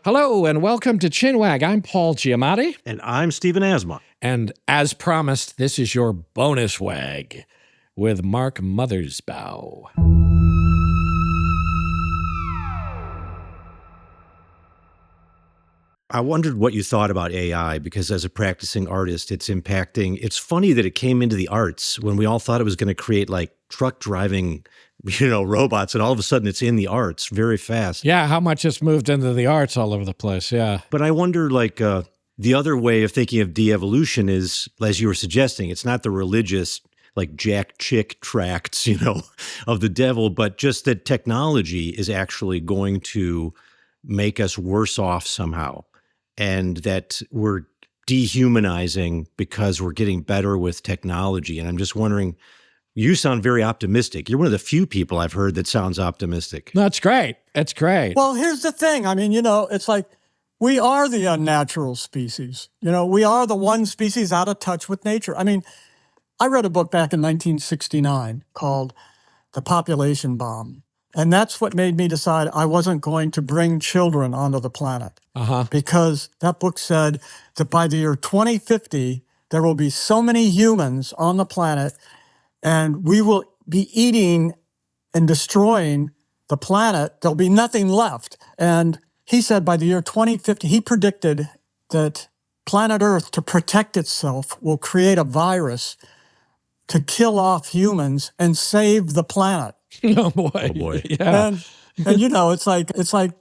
Hello and welcome to Chinwag. I'm Paul Giamatti. And I'm Stephen Asma. And as promised, this is your bonus wag with Mark Mothersbaugh. I wondered what you thought about AI, because as a practicing artist, it's impacting. It's funny that it came into the arts when we all thought it was going to create like truck driving, robots, and all of a sudden it's in the arts very fast. Yeah, how much it's moved into the arts all over the place, yeah. But I wonder, the other way of thinking of de-evolution is, as you were suggesting, it's not the religious, like Jack Chick tracts, of the devil, but just that technology is actually going to make us worse off somehow. And that we're dehumanizing because we're getting better with technology. And I'm just wondering, you sound very optimistic. You're one of the few people I've heard that sounds optimistic. That's great. It's great. Well, here's the thing. I mean, it's like we are the unnatural species. We are the one species out of touch with nature. I mean, I read a book back in 1969 called The Population Bomb. And that's what made me decide I wasn't going to bring children onto the planet. Because that book said that by the year 2050, there will be so many humans on the planet, and we will be eating and destroying the planet. There'll be nothing left. And he said by the year 2050, he predicted that planet Earth, to protect itself, will create a virus to kill off humans and save the planet. Oh boy. Oh boy. Yeah. And it's like,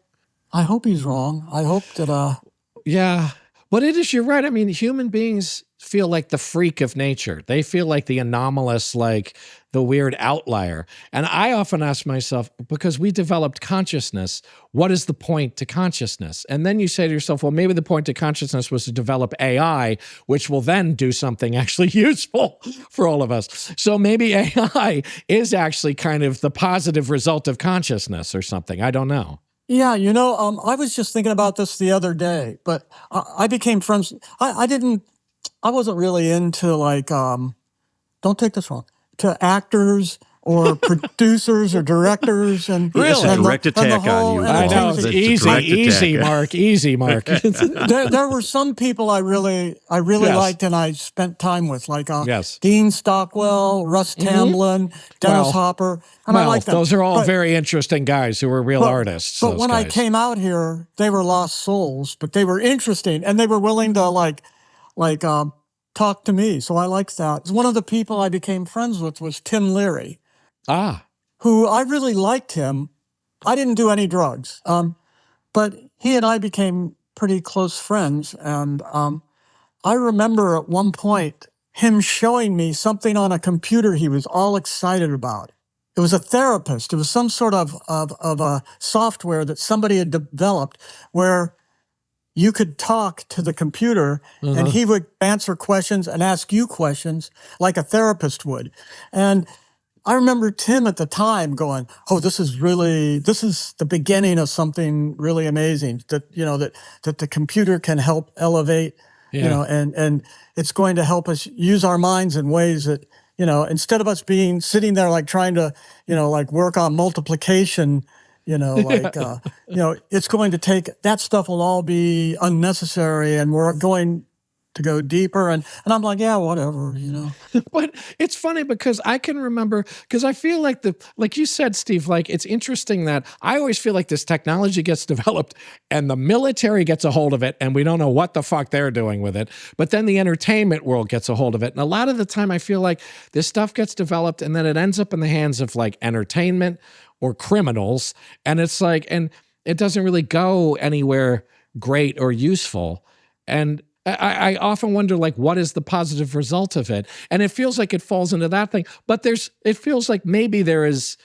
I hope he's wrong. I hope that, Yeah. But you're right. I mean, human beings feel like the freak of nature. They feel like the anomalous, like the weird outlier. And I often ask myself, because we developed consciousness, what is the point to consciousness? And then you say to yourself, well, maybe the point to consciousness was to develop AI, which will then do something actually useful for all of us. So maybe AI is actually kind of the positive result of consciousness or something. I don't know. yeah, I was just thinking about this the other day, but I became friends. I wasn't really into don't take this wrong, to actors or producers or directors. And Really? It's a direct attack on you. I know. It's a Easy, direct easy, attack. Mark. Easy, Mark. there were some people I really Yes. liked and I spent time with, like Yes. Dean Stockwell, Russ Tamblyn, Dennis Well, Hopper, and I Well, like them. those are all But- very interesting guys who are real artists. But those when I guys. came out here, they were lost souls, but they were interesting and they were willing to talk to me. So I liked that. One of the people I became friends with was Tim Leary, who I really liked him. I didn't do any drugs, but he and I became pretty close friends. And I remember at one point him showing me something on a computer he was all excited about. It was a therapist. It was some sort of a software that somebody had developed where you could talk to the computer and he would answer questions and ask you questions like a therapist would. And I remember Tim at the time going, oh, this is the beginning of something really amazing that the computer can help elevate, and it's going to help us use our minds in ways that, instead of us sitting there like trying to, work on multiplication, it's going to take, that stuff will all be unnecessary and we're going to go deeper. And I'm like, yeah, whatever, But it's funny because I can remember, because I feel like like you said, Steve, like it's interesting that I always feel like this technology gets developed and the military gets a hold of it and we don't know what the fuck they're doing with it. But then the entertainment world gets a hold of it. And a lot of the time I feel like this stuff gets developed and then it ends up in the hands of like entertainment or criminals. And it's like, and it doesn't really go anywhere great or useful. And I often wonder, like, what is the positive result of it? And it feels like it falls into that thing. But it feels like maybe there is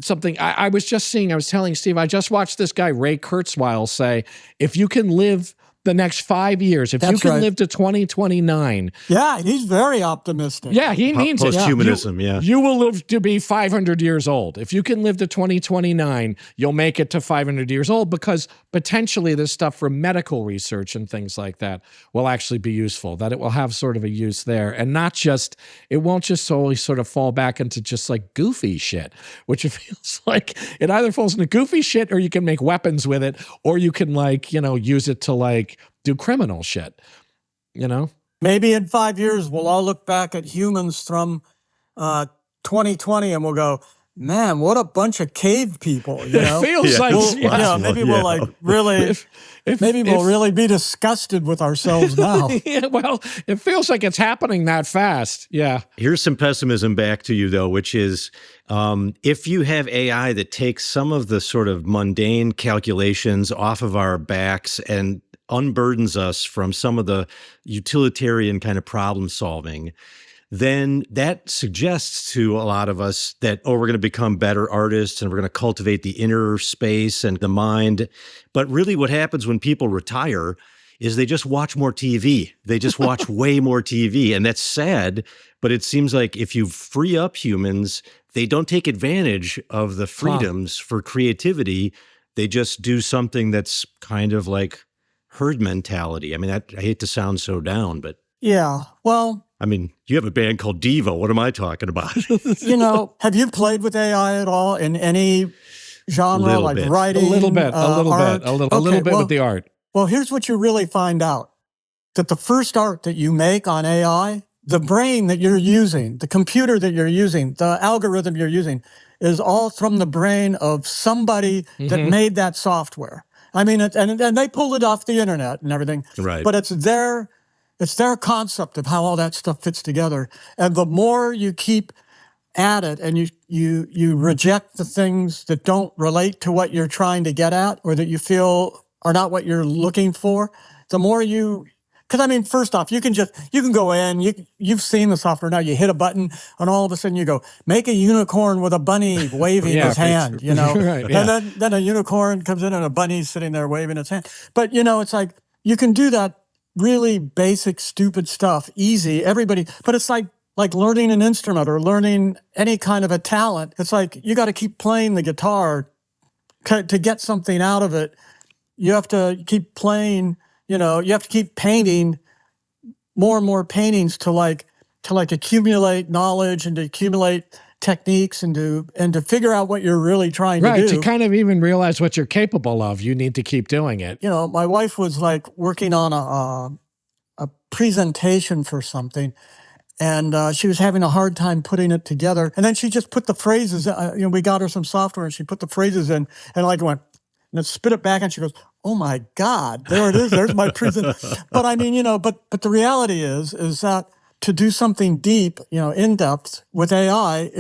something. I was telling Steve, I just watched this guy, Ray Kurzweil, say, if you can live the next 5 years. If you That's can right. live to 2029. Yeah, he's very optimistic. Yeah, he means it. Posthumanism, yeah. You will live to be 500 years old. If you can live to 2029, you'll make it to 500 years old, because potentially this stuff for medical research and things like that will actually be useful, that it will have sort of a use there, and not just, it won't just solely sort of fall back into just like goofy shit, which it feels like it either falls into goofy shit, or you can make weapons with it, or you can like, you know, use it to like do criminal shit, you know? Maybe in 5 years, we'll all look back at humans from 2020 and we'll go, man, what a bunch of cave people, you know? It feels like, maybe we'll like really, we'll really be disgusted with ourselves now. Yeah, well, it feels like it's happening that fast. Yeah. Here's some pessimism back to you, though, which is if you have AI that takes some of the sort of mundane calculations off of our backs and unburdens us from some of the utilitarian kind of problem solving, then that suggests to a lot of us that, oh, we're going to become better artists and we're going to cultivate the inner space and the mind. But really what happens when people retire is they just watch more TV. They just watch way more TV. And that's sad, but it seems like if you free up humans, they don't take advantage of the freedoms for creativity. They just do something that's kind of like herd mentality. I mean, I hate to sound so down, but... Yeah, well... I mean, you have a band called DEVO. What am I talking about? You know, have you played with AI at all in any genre, like bit. writing? A little bit with the art. Well, here's what you really find out. That the first art that you make on AI, the brain that you're using, the computer that you're using, the algorithm you're using, is all from the brain of somebody that made that software. I mean, and they pulled it off the internet and everything. Right. But it's their concept of how all that stuff fits together. And the more you keep at it and you reject the things that don't relate to what you're trying to get at or that you feel are not what you're looking for, the more you... Because, I mean, first off, you can go in, you've seen the software now, you hit a button, and all of a sudden you go, make a unicorn with a bunny waving his hand, you know? Right, yeah. And then a unicorn comes in and a bunny's sitting there waving its hand. But, you know, it's like, you can do that really basic, stupid stuff, easy, everybody, but it's like learning an instrument or learning any kind of a talent. It's like, you got to keep playing the guitar to get something out of it. You have to keep playing, you know, you have to keep painting more and more paintings to accumulate knowledge and to accumulate techniques and to figure out what you're really trying to do. Right, to kind of even realize what you're capable of, you need to keep doing it. You know, my wife was like working on a presentation for something, and she was having a hard time putting it together. And then she just put the phrases, you know, we got her some software and she put the phrases in and like went, and it spit it back and she goes, oh my God, there it is, there's my presentation. But I mean, you know, but the reality is that to do something deep, you know, in depth with AI,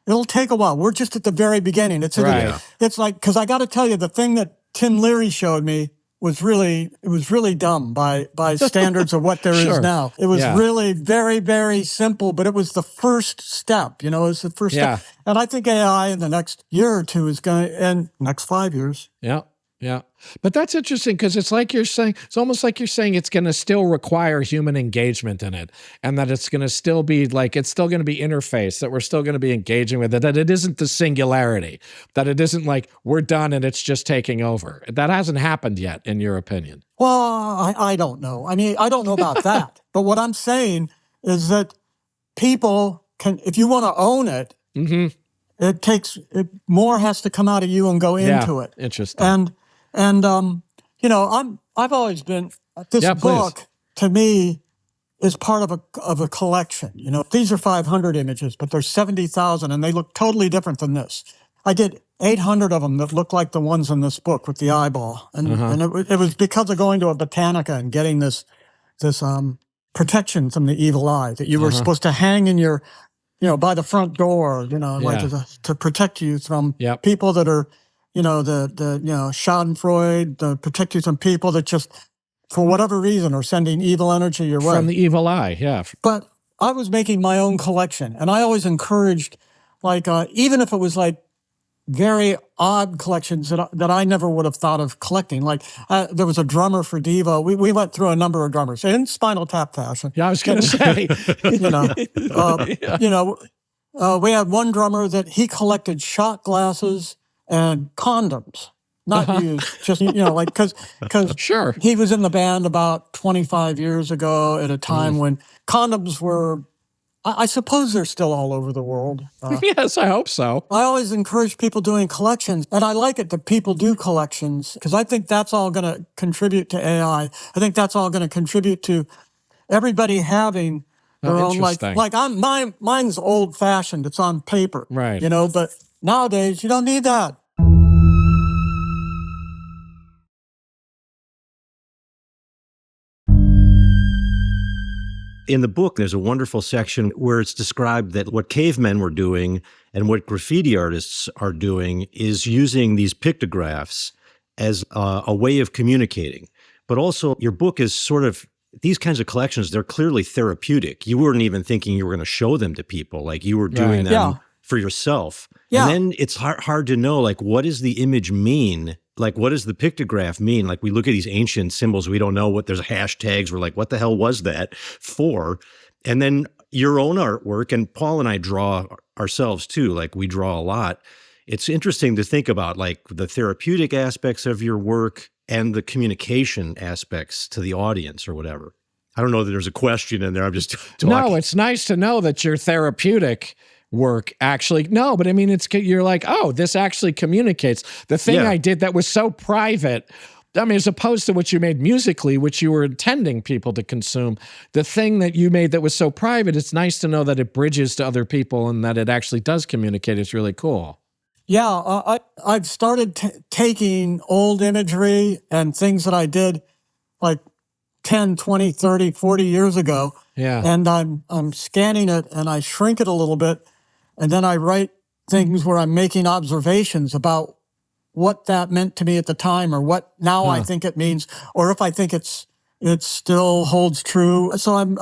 it'll take a while. We're just at the very beginning. It's like, because I got to tell you, the thing that Tim Leary showed me was really dumb by standards of what there is now. It was really very, very simple, but it was the first step. You know, it was the first step. And I think AI in the next year or two is going to, and next 5 years. Yeah. Yeah. But that's interesting because it's like you're saying, it's almost like you're saying it's going to still require human engagement in it, and that it's going to still be like, it's still going to be interface, that we're still going to be engaging with it, that it isn't the singularity, that it isn't like we're done and it's just taking over. That hasn't happened yet, in your opinion. Well, I don't know. I mean, I don't know about that. But what I'm saying is that people can, if you want to own it, more has to come out of you and go into it. Interesting. And you know, I've always been, this book to me is part of a collection. You know, these are 500 images, but there's 70,000 and they look totally different than this. I did 800 of them that look like the ones in this book with the eyeball. And it was because of going to a Botanica and getting this protection from the evil eye that you were supposed to hang in your, you know, by the front door, you know, like to protect you from people that are, you know, the Schadenfreude, to protect you from people that just, for whatever reason, are sending evil energy your way. From the evil eye, But I was making my own collection, and I always encouraged, like, even if it was like very odd collections that I never would have thought of collecting. Like there was a drummer for DEVO. We went through a number of drummers in Spinal Tap fashion. Yeah, I was going to say, we had one drummer that he collected shot glasses and condoms, not used, just because sure, he was in the band about 25 years ago at a time when condoms were. I suppose they're still all over the world. Yes, I hope so. I always encourage people doing collections, and I like it that people do collections because I think that's all going to contribute to AI. I think that's all going to contribute to everybody having their own, mine's old fashioned. It's on paper, right? But nowadays you don't need that. In the book, there's a wonderful section where it's described that what cavemen were doing and what graffiti artists are doing is using these pictographs as a way of communicating. But also, your book is sort of, these kinds of collections, they're clearly therapeutic. You weren't even thinking you were going to show them to people. Like, you were doing them for yourself. Yeah. And then it's hard to know, like, what does the image mean? Like, what does the pictograph mean? Like, we look at these ancient symbols, we don't know what, there's hashtags, we're like, what the hell was that for? And then your own artwork, and Paul and I draw ourselves too, like we draw a lot. It's interesting to think about like the therapeutic aspects of your work and the communication aspects to the audience or whatever. I don't know that there's a question in there, I'm just talking. No, it's nice to know that your therapeutic work actually, no, but I mean, you're like, oh, this actually communicates. The thing I did that was so private, I mean, as opposed to what you made musically, which you were intending people to consume, the thing that you made that was so private, it's nice to know that it bridges to other people and that it actually does communicate. It's really cool. Yeah, I've started taking old imagery and things that I did like 10, 20, 30, 40 years ago. Yeah. And I'm scanning it and I shrink it a little bit. And then I write things where I'm making observations about what that meant to me at the time or what now I think it means, or if I think it still holds true. So I'm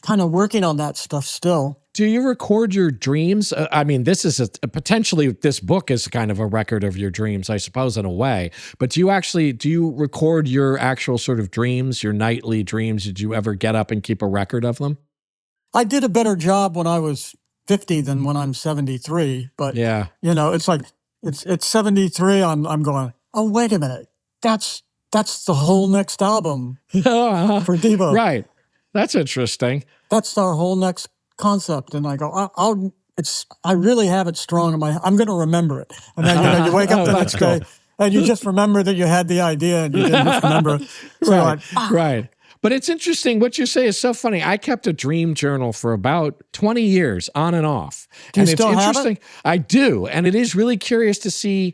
kind of working on that stuff still. Do you record your dreams? I mean, this is potentially, this book is kind of a record of your dreams, I suppose, in a way. But do you record your actual sort of dreams, your nightly dreams? Did you ever get up and keep a record of them? I did a better job when I was 50 than when I'm 73. But, it's like, it's 73, I'm going, oh, wait a minute. That's the whole next album for DEVO. Right. That's interesting. That's our whole next concept. And I go, I really have it strong in I'm going to remember it. And then you wake up the next day and you just remember that you had the idea and you didn't just remember it. So right. But it's interesting. What you say is so funny. I kept a dream journal for about 20 years on and off. Do you still have it? I do. And it is really curious to see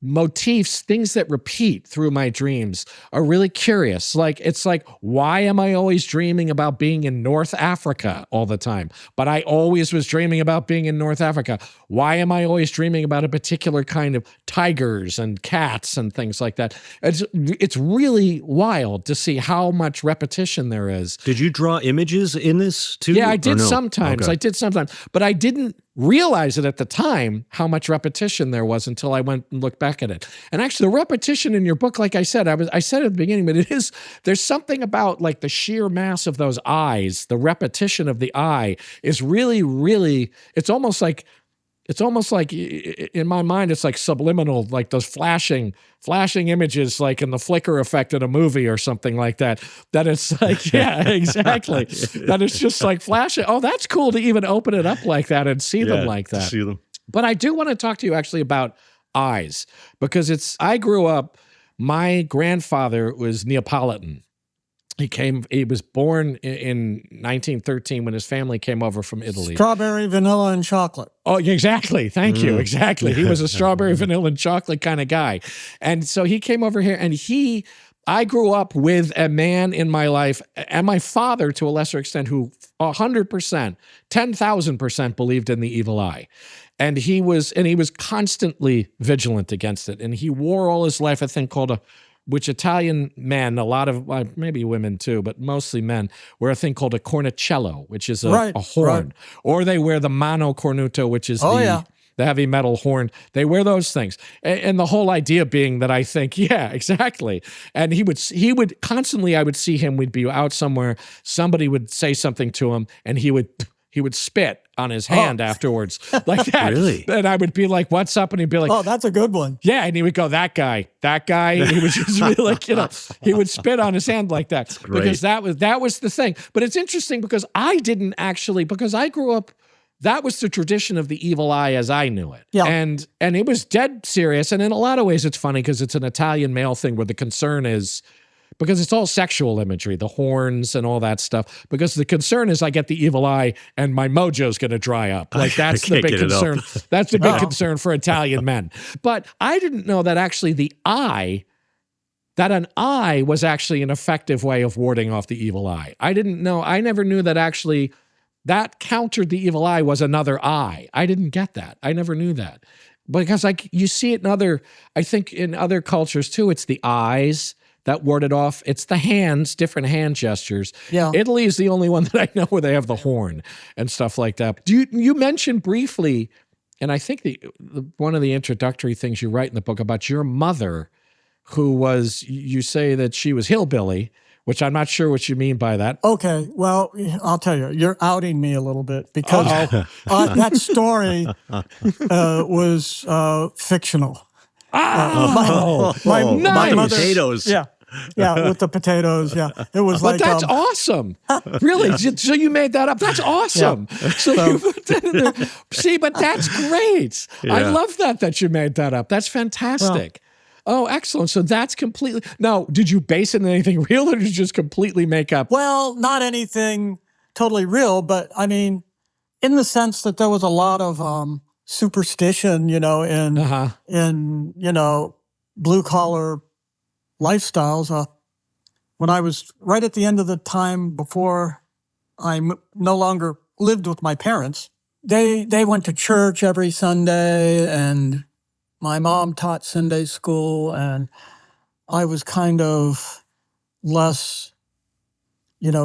motifs, things that repeat through my dreams are really curious. Like, it's like, why am I always dreaming about being in North Africa all the time? But I always was dreaming about being in North Africa. Why am I always dreaming about a particular kind of tigers and cats and things like that? It's really wild to see how much repetition there is. Did you draw images in this too? Yeah, I did sometimes. Okay. I did sometimes. But I didn't realize it at the time how much repetition there was until I went and looked back at it. And actually, the repetition in your book, like I said, I said at the beginning, but there's something about like the sheer mass of those eyes, the repetition of the eye is really, really, it's almost like in my mind, it's like subliminal, like those flashing images, like in the flicker effect in a movie or something like that. That it's like, yeah, exactly. That it's just like flashing. Oh, that's cool to even open it up like that and see them like that. See them. But I do want to talk to you actually about eyes, because I grew up, my grandfather was Neapolitan. He was born in 1913 when his family came over from Italy. Strawberry, vanilla, and chocolate. Oh, exactly. Thank you. Exactly. He was a strawberry, vanilla, and chocolate kind of guy. And so he came over here, and I grew up with a man in my life, and my father to a lesser extent, who 100%, 10,000% believed in the evil eye. And he was constantly vigilant against it. And he wore all his life a thing called which Italian men, a lot of, maybe women too, but mostly men, wear a thing called a cornicello, which is a horn. Right. Or they wear the mano cornuto, which is the heavy metal horn. They wear those things. And the whole idea being that I think, yeah, exactly. And he would constantly, I would see him, we'd be out somewhere, somebody would say something to him, and he would spit on his hand afterwards, like that. Really? And I would be like, what's up? And he'd be like, Oh, that's a good one. yeah. And he would go, that guy. And he would just be like, he would spit on his hand like that. Because that was the thing. But it's interesting because I didn't actually, because I grew up, that was the tradition of the evil eye as I knew it. Yeah. And it was dead serious. And in a lot of ways, it's funny because it's an Italian male thing where the concern is, because it's all sexual imagery, the horns and all that stuff. Because the concern is I get the evil eye and my mojo's going to dry up. Like that's the big concern. That's the big concern for Italian men. But I didn't know that actually that an eye was actually an effective way of warding off the evil eye. I never knew that actually that countered the evil eye was another eye. I didn't get that. I never knew that. Because you see it I think in other cultures too, it's the eyes that warded off. It's the hands, different hand gestures. Yeah. Italy is the only one that I know where they have the horn and stuff like that. You mentioned briefly, and I think one of the introductory things you write in the book about your mother, who was, you say that she was hillbilly, which I'm not sure what you mean by that. Okay, well, I'll tell you, you're outing me a little bit because that story was fictional. My mother, potatoes. Yeah, with the potatoes. Yeah, it was but that's awesome. Really? So you made that up? That's awesome. Yeah. So you put that in there. See, but that's great. Yeah. I love that you made that up. That's fantastic. Oh, excellent. So that's completely... Now, did you base it on anything real or did you just completely make up? Well, not anything totally real, but I mean, in the sense that there was a lot of superstition, in blue-collar lifestyles. When I was right at the end of the time before I no longer lived with my parents, they went to church every Sunday, and my mom taught Sunday school, and I was kind of less,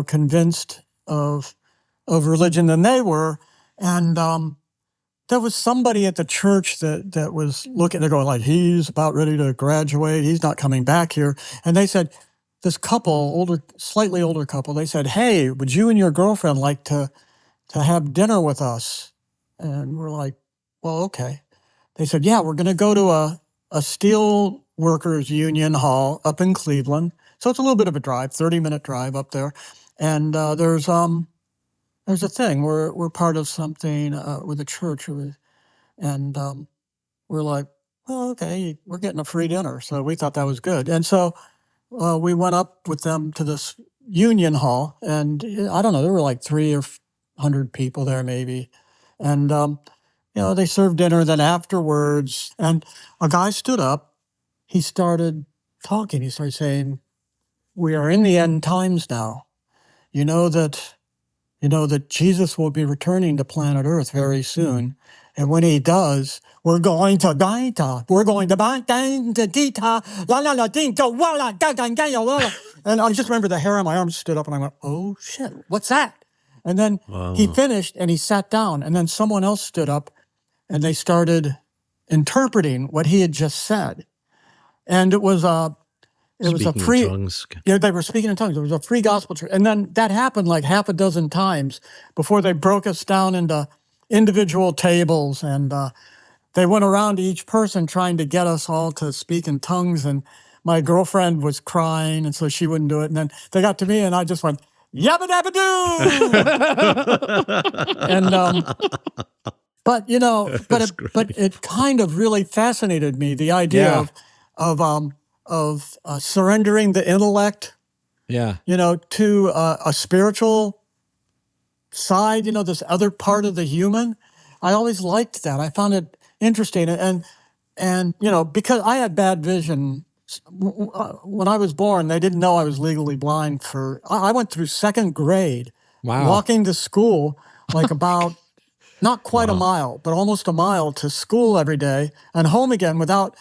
convinced of religion than they were. And there was somebody at the church that was looking, they're going like, he's about ready to graduate. He's not coming back here. And they said, this couple, slightly older couple, they said, hey, would you and your girlfriend like to have dinner with us? And we're like, well, okay. They said, yeah, we're going to go to a steel workers union hall up in Cleveland. So it's a little bit of a drive, 30-minute drive up there. And there's a thing. We're part of something with a church. And we're like, well, okay, we're getting a free dinner. So we thought that was good. And so we went up with them to this union hall. And I don't know, there were like 300 people there maybe. And they served dinner. Then afterwards, and a guy stood up. He started talking. He started saying, "We are in the end times now. You know that Jesus will be returning to planet Earth very soon, and when he does, we're going to dita. We're going to dita. And I just remember the hair on my arm stood up, and I went, "Oh shit, what's that?" And then he finished, and he sat down, and then someone else stood up. And they started interpreting what he had just said, and it was a free. Tongues. Yeah, they were speaking in tongues. It was a free gospel, and then that happened like half a dozen times before they broke us down into individual tables, and they went around to each person trying to get us all to speak in tongues. And my girlfriend was crying, and so she wouldn't do it. And then they got to me, and I just went yabba dabba doo, and. But it kind of really fascinated me, the idea of surrendering the intellect, to a spiritual side, this other part of the human. I always liked that. I found it interesting, and because I had bad vision when I was born, they didn't know I was legally blind. I went through second grade, walking to school like about. Not quite a mile, but almost a mile to school every day and home again without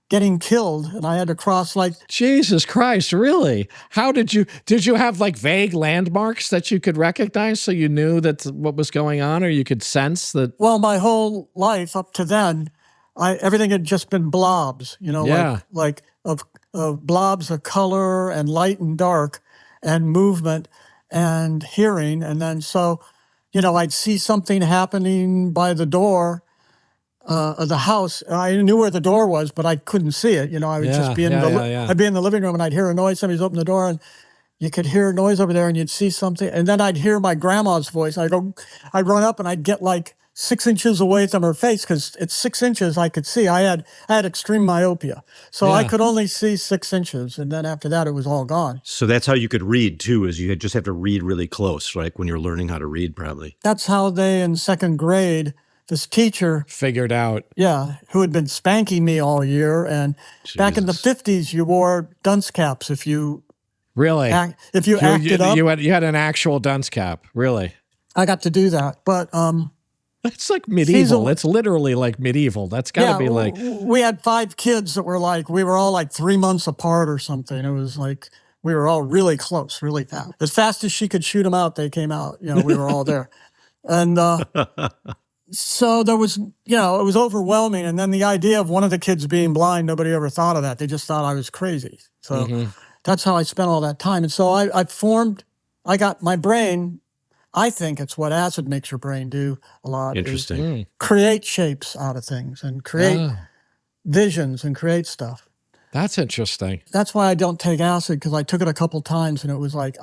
getting killed, and I had to cross like... Jesus Christ, really? How did you have like vague landmarks that you could recognize so you knew that what was going on, or you could sense that? Well, my whole life up to then, everything had just been blobs, you know, like of blobs of color and light and dark and movement and hearing. And then so, you know, I'd see something happening by the door of the house. I knew where the door was, but I couldn't see it. You know, I would just be I'd be in the living room and I'd hear a noise. Somebody's opened the door and you could hear a noise over there and you'd see something. And then I'd hear my grandma's voice. I'd run up and I'd get like 6 inches away from her face because it's 6 inches I could see. I had extreme myopia. So I could only see 6 inches. And then after that, it was all gone. So that's how you could read too, is you just have to read really close, like when you're learning how to read probably. That's how they, in second grade, this teacher figured out. Yeah, who had been spanking me all year. And back in the 50s, you wore dunce caps if you... Really? If you acted up. You had an actual dunce cap, really? I got to do that, but... It's like medieval. It's literally like medieval. That's got to be like... We had 5 kids that were like, we were all like 3 months apart or something. It was like, we were all really close, really fast. As fast as she could shoot them out, they came out. You know, we were all there. And... So there was, you know, it was overwhelming. And then the idea of one of the kids being blind, nobody ever thought of that. They just thought I was crazy. So that's how I spent all that time. And so I got my brain, I think it's what acid makes your brain do a lot. Interesting. Create shapes out of things and create visions and create stuff. That's interesting. That's why I don't take acid, because I took it a couple times and it was like,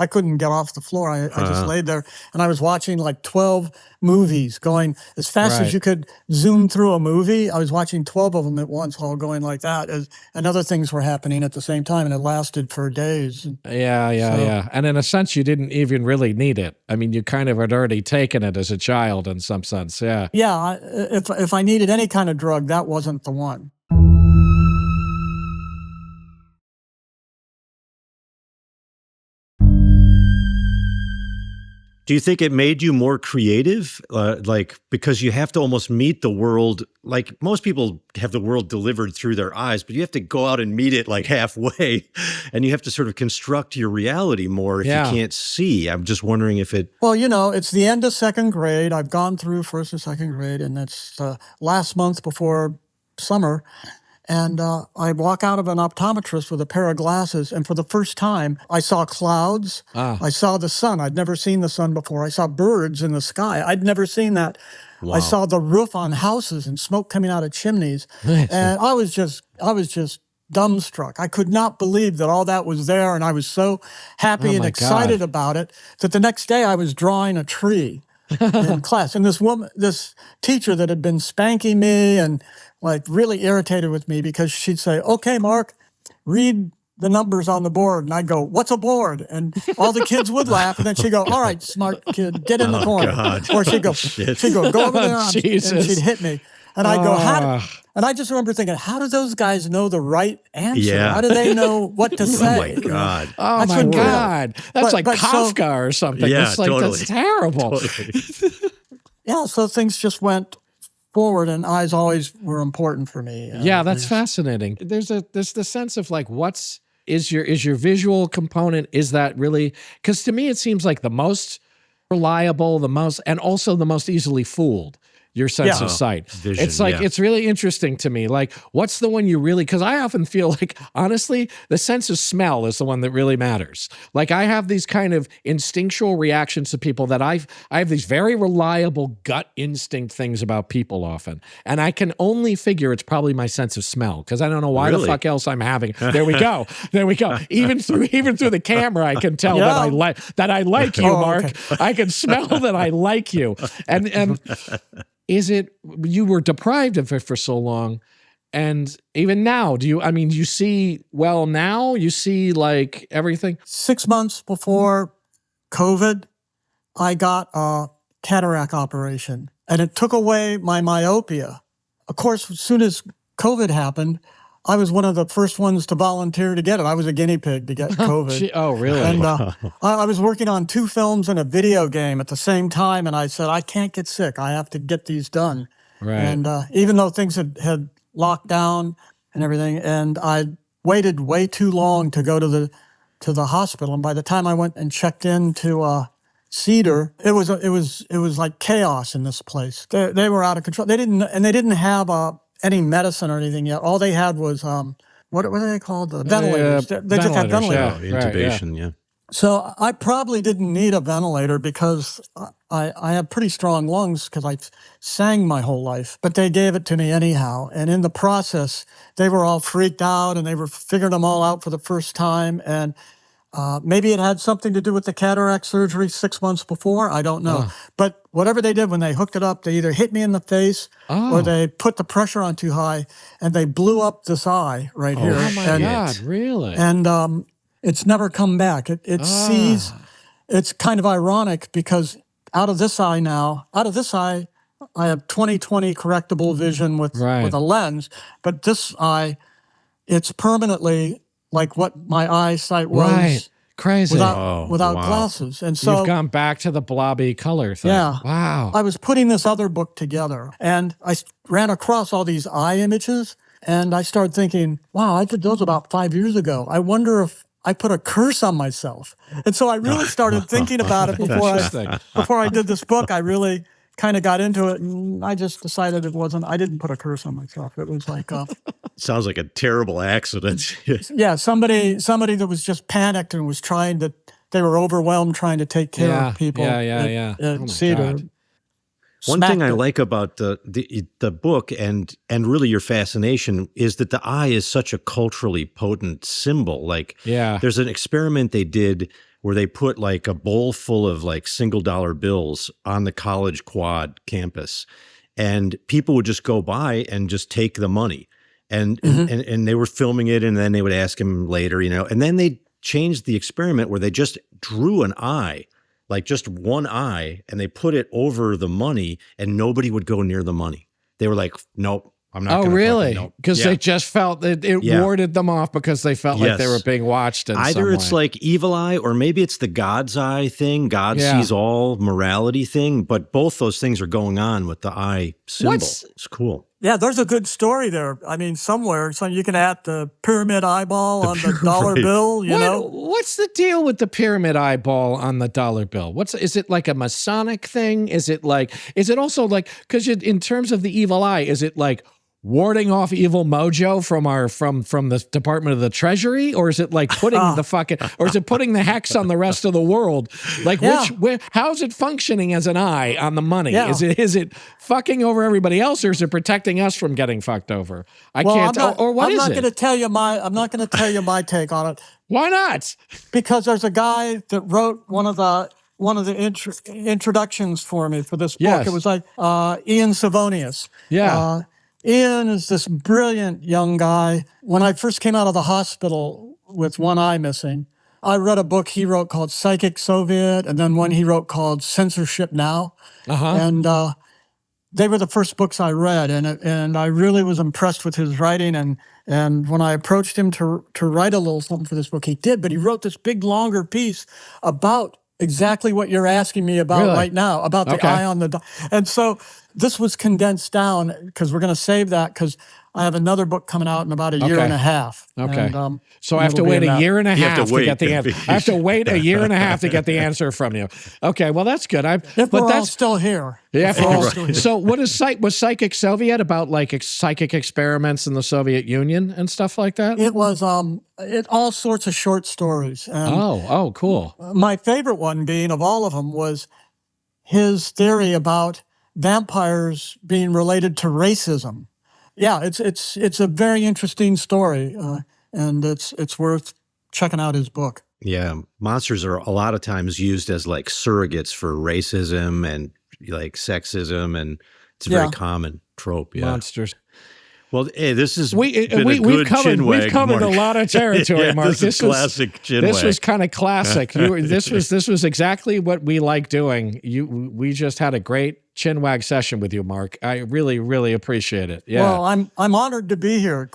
I couldn't get off the floor. I just laid there and I was watching like 12 movies going as fast as you could zoom through a movie. I was watching 12 of them at once while going like that. And other things were happening at the same time, and it lasted for days. Yeah. And in a sense, you didn't even really need it. I mean, you kind of had already taken it as a child in some sense, yeah. Yeah, if I needed any kind of drug, that wasn't the one. Do you think it made you more creative? Like, because you have to almost meet the world, like most people have the world delivered through their eyes, but you have to go out and meet it like halfway, and you have to sort of construct your reality more if you can't see. I'm just wondering if it... Well, you know, it's the end of second grade. I've gone through first and second grade, and it's the last month before summer. And I walk out of an optometrist with a pair of glasses, and for the first time, I saw clouds. I saw the sun. I'd never seen the sun before. I saw birds in the sky. I'd never seen that. Wow. I saw the roof on houses and smoke coming out of chimneys. And I was just dumbstruck. I could not believe that all that was there, and I was so happy and excited about it that the next day I was drawing a tree in class. And this teacher that had been spanking me and like really irritated with me, because she'd say, "Okay, Mark, read the numbers on the board." And I'd go, "What's a board?" And all the kids would laugh. And then she'd go, "All right, smart kid, get in the corner." God. Or she'd go, "Go over there," and she'd hit me. And I'd go, and I just remember thinking, how do those guys know the right answer? Yeah. How do they know what to say? Oh, my God. Oh, my God. That's like Kafka or something. Yeah, it's like, totally. That's terrible. Totally. Yeah, so things just went forward, and eyes always were important for me. Yeah, that's fascinating. There's the sense of like, is your visual component, is that really, because to me it seems like the most reliable, and also the most easily fooled. Your sense of sight. Vision, it's like, it's really interesting to me. Like, what's the one you really, because I often feel like, honestly, the sense of smell is the one that really matters. Like, I have these kind of instinctual reactions to people that I have these very reliable gut instinct things about people often. And I can only figure it's probably my sense of smell, because I don't know why the fuck else I'm having. There we go. There we go. Even through the camera, I can tell that I like you, Mark. Okay. I can smell that I like you. And is it, you were deprived of it for so long, and even now, you see well now? You see like everything? 6 months before COVID, I got a cataract operation, and it took away my myopia. Of course, as soon as COVID happened, I was one of the first ones to volunteer to get it. I was a guinea pig to get COVID. Oh, really? And I was working on 2 films and a video game at the same time, and I said, I can't get sick. I have to get these done. Right. And even though things had locked down, and everything. And I waited way too long to go to the hospital. And by the time I went and checked into Cedar, it was like chaos in this place. They were out of control. They didn't have any medicine or anything yet. All they had was what are they called? The ventilators. They just had ventilators. Yeah, intubation. Yeah. So I probably didn't need a ventilator because I have pretty strong lungs because I sang my whole life. But they gave it to me anyhow. And in the process, they were all freaked out and they were figuring them all out for the first time. And maybe it had something to do with the cataract surgery 6 months before. I don't know. But whatever they did when they hooked it up, they either hit me in the face or they put the pressure on too high and they blew up this eye right here. Oh, my God, really? And it's never come back. It sees. It's kind of ironic because out of this eye, I have 20/20 correctable vision with a lens. But this eye, it's permanently like what my eyesight was. Right. Crazy. Without glasses. And so you've gone back to the blobby color thing. Yeah. Wow. I was putting this other book together and I ran across all these eye images and I started thinking, wow, I did those about 5 years ago. I wonder if I put a curse on myself. And so I really started thinking about it before I did this book. I really kind of got into it and I just decided I didn't put a curse on myself. It was like sounds like a terrible accident. Yeah, somebody that was just panicked and was they were overwhelmed trying to take care of people. Yeah. At Cedar. God. One thing I like about the book and really your fascination is that the eye is such a culturally potent symbol. Like, there's an experiment they did where they put like a bowl full of like $1 bills on the college quad campus, and people would just go by and just take the money, and they were filming it, and then they would ask him later, and then they changed the experiment where they just drew an eye. Like just one eye, and they put it over the money, and nobody would go near the money. They were like, nope, I'm not. Oh, really? Because they just felt that it warded them off because they felt like they were being watched. Either it's like evil eye, or maybe it's the God's eye thing, God sees all morality thing, but both those things are going on with the eye symbol. It's cool. Yeah, there's a good story there. I mean, somewhere, so you can add the pyramid eyeball on the dollar bill, What's the deal with the pyramid eyeball on the dollar bill? is it like a Masonic thing? Is it also like, because in terms of the evil eye, is it like warding off evil mojo from the Department of the Treasury, or is it like putting putting the hex on the rest of the world? Like how's it functioning as an eye on the money? Yeah. Is it fucking over everybody else, or is it protecting us from getting fucked over? I can't tell. Or what is it? I'm not going to tell you my take on it. Why not? Because there's a guy that wrote one of the introductions for me for this book. Yes. It was like Ian Savonius. Yeah. Ian is this brilliant young guy. When I first came out of the hospital with one eye missing, I read a book he wrote called Psychic Soviet, and then one he wrote called Censorship Now. And they were the first books I read, and I really was impressed with his writing. And when I approached him to write a little something for this book, he did. But he wrote this big, longer piece about exactly what you're asking me about right now, about the eye on the... And so this was condensed down because we're going to save that because I have another book coming out in about a year and a half. Okay. And, so I have to wait a year and a half to get the answer. I have to wait a year and a half to get the answer from you. Okay, well, that's good. If we're all still here. Yeah. So what is was Psychic Soviet about, like psychic experiments in the Soviet Union and stuff like that? It was all sorts of short stories. And cool. My favorite one being of all of them was his theory about vampires being related to racism. Yeah, it's a very interesting story, and it's worth checking out his book. Yeah, monsters are a lot of times used as like surrogates for racism and like sexism, and it's a very common trope. Yeah, monsters. Well, hey, this is we've covered Mark. a lot of territory, Mark. This was classic Chinwag. This was kind of classic. This was exactly what we like doing. We just had a great Chinwag session with you, Mark. I really, really appreciate it. Yeah. Well, I'm honored to be here.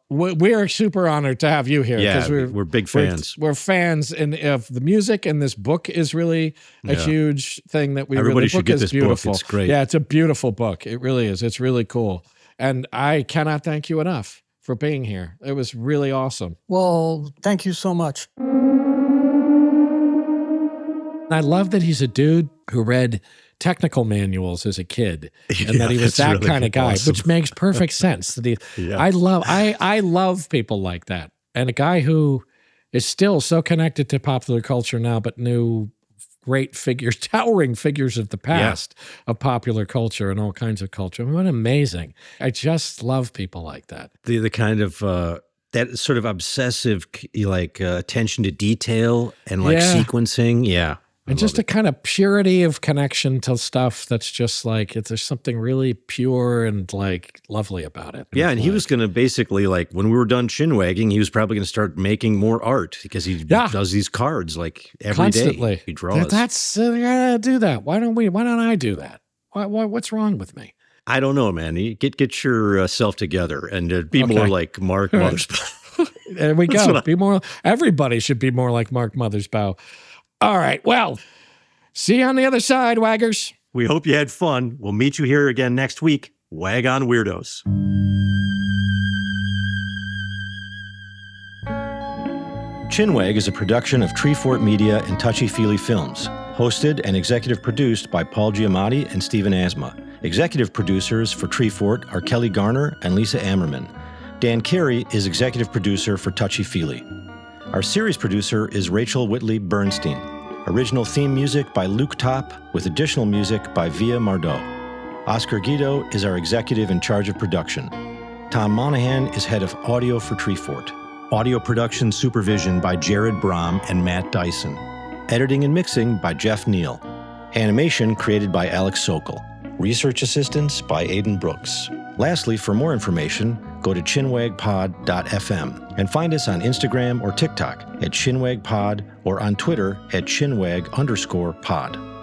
We are super honored to have you here. Yeah, we're big fans. We're fans of the music, and this book is really a huge thing that we Everybody really. should get this beautiful. book. It's great. Yeah, it's a beautiful book. It really is. It's really cool. And I cannot thank you enough for being here. It was really awesome. Well, thank you so much. I love that he's a dude who read technical manuals as a kid, and that he was that really kind of guy, awesome. Which makes perfect sense. That I love people like that, and a guy who is still so connected to popular culture now, but knew great figures, towering figures of the past of popular culture and all kinds of culture. I mean, what amazing. I just love people like that. The kind of that sort of obsessive attention to detail and sequencing. Yeah. And just a kind of purity of connection to stuff that's just like, there's something really pure and like lovely about it. Yeah, and he was going to basically, like, when we were done chinwagging, he was probably going to start making more art because he does these cards like every day. He draws. That's I gotta do that. Why don't I do that? What's wrong with me? I don't know, man. Get yourself together and be more like Mark Mothersbaugh. There we go. Be more. Everybody should be more like Mark Mothersbaugh. All right, well, see you on the other side, waggers. We hope you had fun. We'll meet you here again next week. Wag on, weirdos. Chinwag is a production of Treefort Media and Touchy Feely Films, hosted and executive produced by Paul Giamatti and Stephen Asma. Executive producers for Treefort are Kelly Garner and Lisa Ammerman. Dan Carey is executive producer for Touchy Feely. Our series producer is Rachel Whitley Bernstein. Original theme music by Luke Top, with additional music by Via Mardot. Oscar Guido is our executive in charge of production. Tom Monahan is head of audio for Treefort. Audio production supervision by Jared Brom and Matt Dyson. Editing and mixing by Jeff Neal. Animation created by Alex Sokol. Research assistance by Aidan Brooks. Lastly, for more information, go to chinwagpod.fm and find us on Instagram or TikTok at chinwagpod or on Twitter at chinwag_pod.